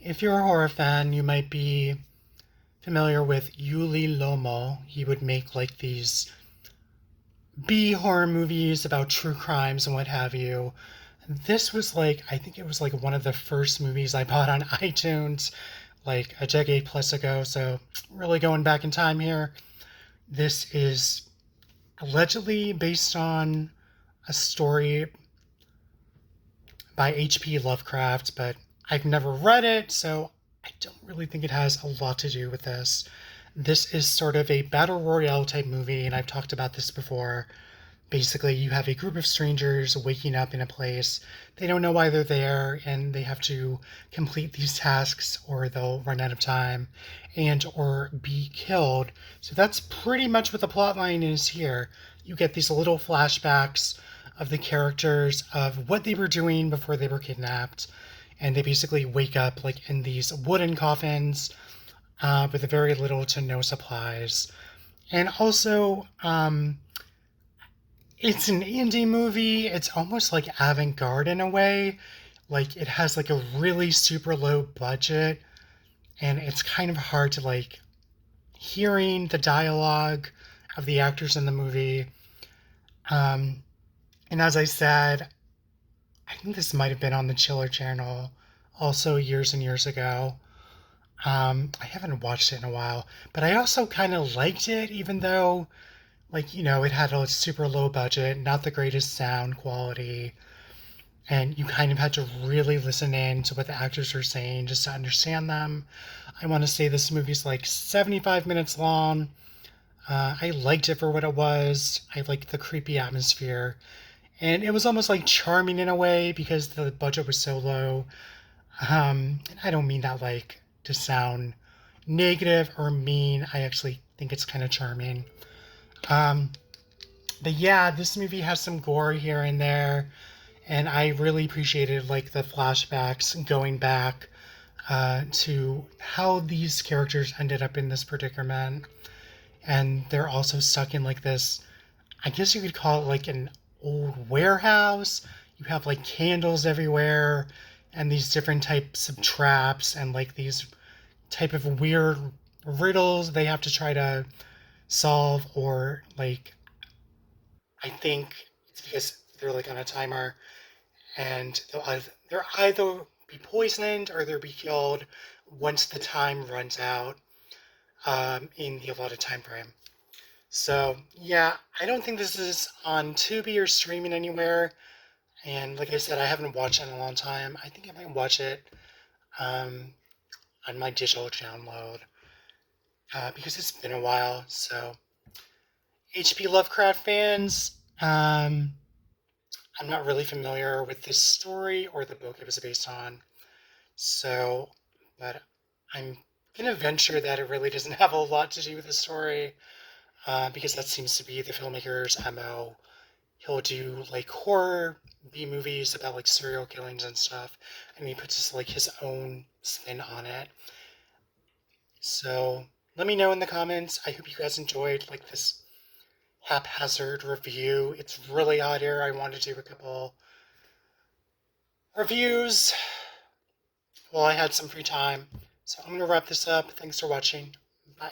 If you're a horror fan, you might be familiar with Yuli Lomo. He would make like these B horror movies about true crimes and what have you. This was like, I think it was like one of the first movies I bought on iTunes like a decade plus ago. So, really going back in time here. This is allegedly based on a story by H.P. Lovecraft, but I've never read it, so I don't really think it has a lot to do with this. This is sort of a battle royale type movie, and I've talked about this before. Basically, you have a group of strangers waking up in a place. They don't know why they're there, and they have to complete these tasks or they'll run out of time and or be killed. So that's pretty much what the plot line is here. You get these little flashbacks of the characters of what they were doing before they were kidnapped, and they basically wake up like in these wooden coffins with very little to no supplies. And also, it's an indie movie. It's almost like avant-garde in a way. Like it has like a really super low budget and it's kind of hard to like hearing the dialogue of the actors in the movie. Um, and as I said, I think this might have been on the Chiller channel also years and years ago. I haven't watched it in a while, but I also kind of liked it, even though, like, it had a super low budget, not the greatest sound quality, and you kind of had to really listen in to what the actors were saying just to understand them. I want to say this movie's like 75 minutes long. I liked it for what it was. I liked the creepy atmosphere. And it was almost like charming in a way because the budget was so low. And I don't mean that like to sound negative or mean. I actually think it's kind of charming. Um, but yeah, this movie has some gore here and there, and I really appreciated like the flashbacks going back to how these characters ended up in this predicament, and they're also stuck in like this. I guess you could call it like an old warehouse. You have like candles everywhere, and these different types of traps, and like these type of weird riddles they have to try to solve, or like I think it's because they're like on a timer and they'll either be poisoned or they'll be killed once the time runs out in the allotted time frame. So yeah, I don't think this is on Tubi or streaming anywhere. And like I said, I haven't watched it in a long time. I think I might watch it um, on my digital download because it's been a while. So H.P. Lovecraft fans, I'm not really familiar with this story or the book it was based on. So, but I'm going to venture that it really doesn't have a lot to do with the story because that seems to be the filmmaker's MO. He'll do like horror B movies about like serial killings and stuff, and he puts like his own spin on it. So let me know in the comments. I hope you guys enjoyed like this haphazard review. It's really hot here. I want to do a couple reviews while I had some free time. So I'm going to wrap this up. Thanks for watching. Bye.